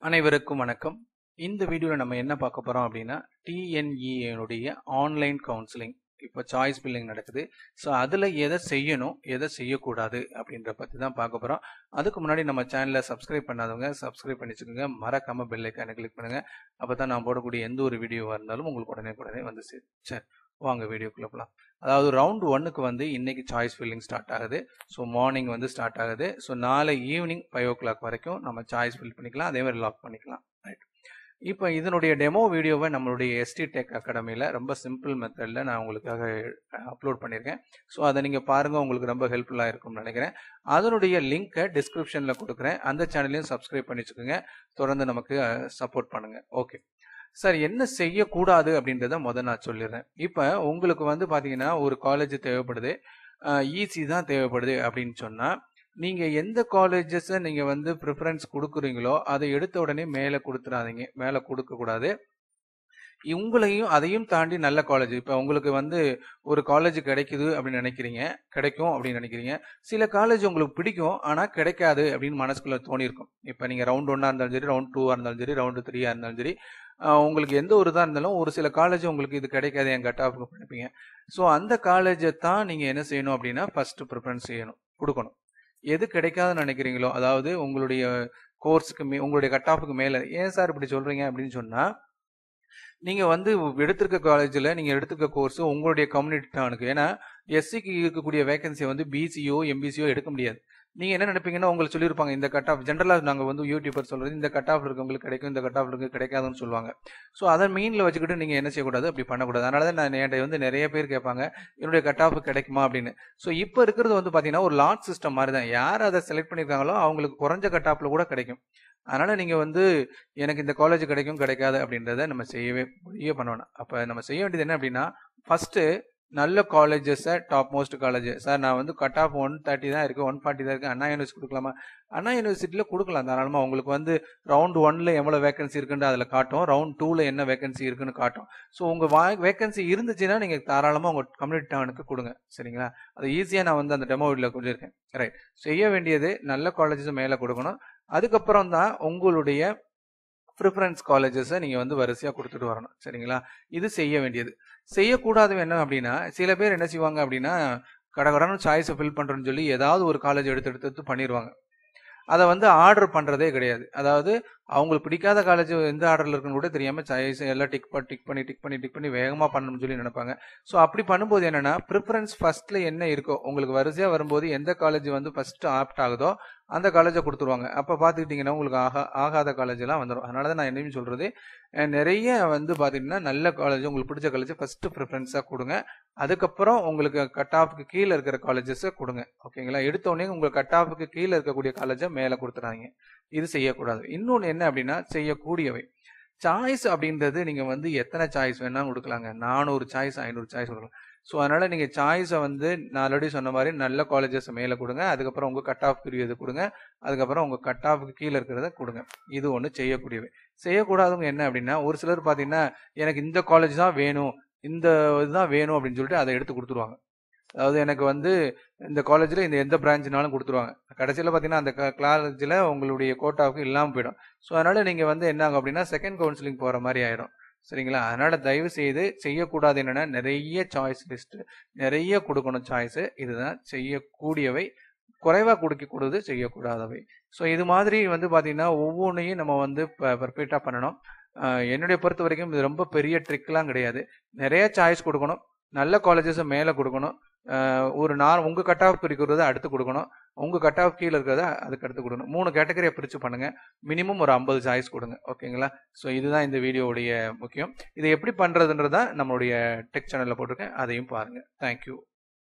அனைவருக்கும் வணக்கம். இந்த வீடியோல நம்ம என்ன பார்க்க போறோம் அப்படின்னா, டிஎன்இஏனுடைய ஆன்லைன் கவுன்சிலிங். இப்போ சாய்ஸ் பில்லிங் நடக்குது. ஸோ அதில் எதை செய்யணும், எதை செய்யக்கூடாது அப்படின்ற பற்றி தான் பார்க்க போகிறோம். அதுக்கு முன்னாடி நம்ம சேனலை சப்ஸ்கிரைப் பண்ணாதவங்க சப்ஸ்கிரைப் பண்ணி வச்சுக்கோங்க. மறக்காம பெல் ஐக்கானை கிளிக் பண்ணுங்க. அப்போ தான் நான் போடக்கூடிய எந்த ஒரு வீடியோவாக இருந்தாலும் உங்களுக்கு உடனே வந்து சேரும். சரி, வாங்க வீடியோக்குள்ள போகலாம். அதாவது ரவுண்ட் 1க்கு வந்து இன்னைக்கு சாய்ஸ் ஃபில்லிங் ஸ்டார்ட் ஆகுது. ஸோ மார்னிங் வந்து ஸ்டார்ட் ஆகுது. ஸோ நாளை ஈவினிங் 5 o'clock வரைக்கும் நம்ம சாய்ஸ் ஃபில் பண்ணிக்கலாம். அதே மாதிரி லாக் பண்ணிக்கலாம். ரைட். இப்போ இதனுடைய டெமோ வீடியோவை நம்மளுடைய எஸ்டி டெக் அகாடமியில் ரொம்ப சிம்பிள் மெத்தடில் நான் உங்களுக்காக அப்லோட் பண்ணியிருக்கேன். ஸோ அதை நீங்கள் பாருங்கள், உங்களுக்கு ரொம்ப ஹெல்ப்ஃபுல்லாக இருக்கும்னு நினைக்கிறேன். அதனுடைய லிங்க்கை டிஸ்கிரிப்ஷனில் கொடுக்குறேன். அந்த சேனலையும் சப்ஸ்கிரைப் பண்ணி வச்சுக்கோங்க. தொடர்ந்து நமக்கு சப்போர்ட் பண்ணுங்கள். ஓகே சார், என்ன செய்யக்கூடாது அப்படின்றத நான் சொல்லிடுறேன். இப்போ உங்களுக்கு வந்து பார்த்தீங்கன்னா ஒரு காலேஜ் தேவைப்படுது, ஈசி தான் தேவைப்படுது அப்படின்னு சொன்னால், நீங்கள் எந்த காலேஜஸை நீங்கள் வந்து ப்ரிஃபரன்ஸ் கொடுக்குறீங்களோ அதை எடுத்த உடனே மேலே கொடுத்துடாதீங்க. மேலே கொடுக்கக்கூடாது. உங்களையும் அதையும் தாண்டி நல்ல காலேஜ், இப்போ உங்களுக்கு வந்து ஒரு காலேஜ் கிடைக்குது அப்படின்னு நினைக்கிறீங்க, கிடைக்கும் அப்படின்னு நினைக்கிறீங்க. சில காலேஜ் உங்களுக்கு பிடிக்கும் ஆனால் கிடைக்காது அப்படின்னு மனசுக்குள்ளே தோணியிருக்கும். இப்போ நீங்கள் ரவுண்ட் 1 இருந்தாலும் சரி, ரவுண்ட் 2 இருந்தாலும் சரி, ரவுண்டு 3 இருந்தாலும் சரி, உங்களுக்கு எந்த ஒரு இதாக இருந்தாலும் ஒரு சில காலேஜ் உங்களுக்கு இது கிடைக்காது என் கட் ஆஃப்க்கு படிப்பீங்க. ஸோ அந்த காலேஜை தான் நீங்கள் என்ன செய்யணும் அப்படின்னா ஃபர்ஸ்ட் ப்ரிஃபரன்ஸ் கொடுக்கணும். எது கிடைக்காதுன்னு நினைக்கிறீங்களோ, அதாவது உங்களுடைய கோர்ஸுக்கு உங்களுடைய கட் ஆஃபுக்கு மேலே. ஏன் சார் இப்படி சொல்கிறீங்க அப்படின்னு சொன்னால், நீங்கள் வந்து எடுத்திருக்க காலேஜில் நீங்கள் எடுத்திருக்க கோர்ஸ் உங்களுடைய கம்யூனிட்டி டானுக்கு, ஏன்னா எஸ்சிக்கு இருக்கக்கூடிய வேகன்சியை வந்து பிசியோ எம்பிசியோ எடுக்க முடியாது. நீங்கள் என்ன நினைப்பீங்கன்னா, உங்களுக்கு சொல்லியிருப்பாங்க இந்த கட் ஆஃப், ஜென்ரலாக நாங்கள் வந்து யூடியூபர் சொல்கிறது இந்த கட் ஆஃப் இருக்கவங்களுக்கு கிடைக்கும், இந்த கட் ஆஃப் இருக்கு கிடைக்காதுன்னு சொல்லுவாங்க. ஸோ அதை மீனில் வச்சுக்கிட்டு நீங்கள் என்ன செய்யக்கூடாது, அப்படி பண்ணக்கூடாது. அதனால தான் நான் என்கிட்ட வந்து நிறைய பேர் கேட்பாங்க என்னுடைய கட் ஆஃப் கிடைக்குமா அப்படின்னு. ஸோ இப்போ இருக்கிறது வந்து பார்த்தீங்கன்னா ஒரு லாட் சிஸ்டம் மாதிரி தான். யார் அதை செலக்ட் பண்ணியிருக்காங்களோ அவங்களுக்கு குறைஞ்ச கட் ஆஃபில் கூட கிடைக்கும். அதனால் நீங்கள் வந்து எனக்கு இந்த காலேஜ் கிடைக்கும் கிடைக்காது அப்படின்றத நம்ம செய்யவே பண்ணணும். அப்போ நம்ம செய்ய வேண்டியது என்ன அப்படின்னா, ஃபஸ்ட்டு நல்ல காலேஜஸை, டாப் மோஸ்ட் காலேஜ். சார் நான் வந்து கட் ஆஃப் 130 தான் இருக்குது, 140 தான் இருக்குது, அண்ணா யூனிவர்சிட்டி கொடுக்கலாமா? அண்ணா யூனிவர்சிட்டியில் கொடுக்கலாம் தாராளமாக. உங்களுக்கு வந்து ரவுண்ட் 1ல் எவ்வளோ வேகன்சி இருக்குன்னு அதில் காட்டும், ரவுண்ட் 2ல் என்ன வேகன்சி இருக்குன்னு காட்டும். ஸோ உங்கள் வேகன்சி இருந்துச்சுன்னா நீங்கள் தாராளமாக உங்கள் கம்யூனிட்டி டானுக்கு கொடுங்க. சரிங்களா? அது ஈஸியாக நான் வந்து அந்த டெமோ வீடியோவில் சொல்லியிருக்கேன். ரைட். செய்ய வேண்டியது நல்ல காலேஜஸ் மேலே கொடுக்கணும். அதுக்கப்புறம் தான் உங்களுடைய ப்ரிஃபரன்ஸ் காலேஜஸை நீங்கள் வந்து வரிசையாக கொடுத்துட்டு வரணும். சரிங்களா? இது செய்ய வேண்டியது. செய்யக்கூடாது என்ன அப்படின்னா, சில பேர் என்ன செய்வாங்க அப்படின்னா, கடகடன்னு சாய்ஸை ஃபில் பண்ணுறேன்னு சொல்லி ஏதாவது ஒரு காலேஜ் எடுத்து பண்ணிடுவாங்க. அதை வந்து ஆர்டர் பண்ணுறதே கிடையாது. அதாவது அவங்களுக்கு பிடிக்காத காலேஜ் எந்த ஆர்டரில் இருக்குன்னு கூட தெரியாமல் சாய்ஸ் எல்லாம் டிக் பண்ணி வேகமாக பண்ணணும்னு சொல்லி நினைப்பாங்க. ஸோ அப்படி பண்ணும்போது என்னென்னா, ப்ரிஃபரன்ஸ் ஃபர்ஸ்ட்டில் என்ன இருக்கோ உங்களுக்கு வரிசையாக வரும்போது எந்த காலேஜ் வந்து ஃபஸ்ட்டு ஆப்ட் ஆகுதோ அந்த காலேஜை கொடுத்துருவாங்க. அப்போ பார்த்துக்கிட்டிங்கன்னா உங்களுக்கு ஆகாத காலேஜெல்லாம் வந்துடும். அதனால தான் நான் என்னன்னு சொல்கிறது, நிறைய வந்து பார்த்திங்கன்னா நல்ல காலேஜ், உங்களுக்கு பிடிச்ச காலேஜ் ஃபஸ்ட்டு ப்ரிஃபரன்ஸாக கொடுங்க. அதுக்கப்புறம் உங்களுக்கு கட் ஆஃபுக்கு கீழே இருக்கிற காலேஜஸை கொடுங்க. ஓகேங்களா? எடுத்தோடனே உங்களுக்கு கட் ஆஃபுக்கு கீழே இருக்கக்கூடிய காலேஜை மேலே கொடுத்துறாங்க. இது செய்யக்கூடாது. இன்னொன்று என்ன அப்படின்னா, செய்யக்கூடியவை. சாய்ஸ் அப்படின்றது நீங்கள் வந்து எத்தனை சாய்ஸ் வேணாலும் கொடுக்கலாங்க. 400 சாய்ஸ் 500 சாய்ஸ் கொடுக்கலாம். ஸோ அதனால் நீங்கள் சாய்ஸை வந்து நான் ஆல்ரெடி சொன்ன மாதிரி நல்ல காலேஜஸ் மேலே கொடுங்க. அதுக்கப்புறம் உங்கள் கட் ஆஃப் பிரிவு கொடுங்க. அதுக்கப்புறம் உங்கள் கட் ஆஃபுக்கு கீழே இருக்கிறத கொடுங்க. இது ஒன்று செய்யக்கூடியவை. செய்யக்கூடாதவங்க என்ன அப்படின்னா, ஒரு சிலர் பார்த்தீங்கன்னா எனக்கு இந்த காலேஜ் தான் வேணும், இந்த இதுதான் வேணும் அப்படின்னு சொல்லிட்டு அதை எடுத்து கொடுத்துருவாங்க. அதாவது எனக்கு வந்து இந்த காலேஜில் இந்த எந்த பிரான்ச்னாலும் கொடுத்துருவாங்க. கடைசியில் பார்த்தீங்கன்னா அந்த காலேஜில் உங்களுடைய கோட்டாவுக்கு இல்லாமல் போயிடும். ஸோ அதனால் நீங்கள் வந்து என்ன ஆகும் அப்படின்னா செகண்ட் கவுன்சிலிங் போகிற மாதிரி ஆயிடும். சரிங்களா? அதனால் தயவு செய்து செய்யக்கூடாது என்னென்னா, நிறைய சாய்ஸ் லிஸ்ட்டு நிறைய கொடுக்கணும் சாய்ஸு. இதுதான் செய்யக்கூடியவை. குறைவாக கொடுக்கக்கூடாது செய்யக்கூடாதவை. ஸோ இது மாதிரி வந்து பார்த்திங்கன்னா ஒவ்வொன்றையும் நம்ம வந்து பர்ஃபெக்டாக பண்ணணும். என்னுடைய பொறுத்த வரைக்கும் இது ரொம்ப பெரிய ட்ரிக்லாம் கிடையாது. நிறைய சாய்ஸ் கொடுக்கணும், நல்ல காலேஜஸை மேலே கொடுக்கணும், ஒரு உங்கள் கட் ஆஃப் இருக்கிறத அடுத்து கொடுக்கணும், உங்கள் கட் ஆஃப் கீழே இருக்கிறத அதுக்கு அடுத்து கொடுக்கணும். 3 கேட்டகரியை பிரித்து பண்ணுங்கள். மினிமம் ஒரு 50 சாய்ஸ் கொடுங்க. ஓகேங்களா? ஸோ இதுதான் இந்த வீடியோவுடைய முக்கியம். இதை எப்படி பண்ணுறதுன்றதான் நம்மளுடைய டெக் சேனலில் போட்டிருக்கேன். அதையும் பாருங்கள். தேங்க்யூ.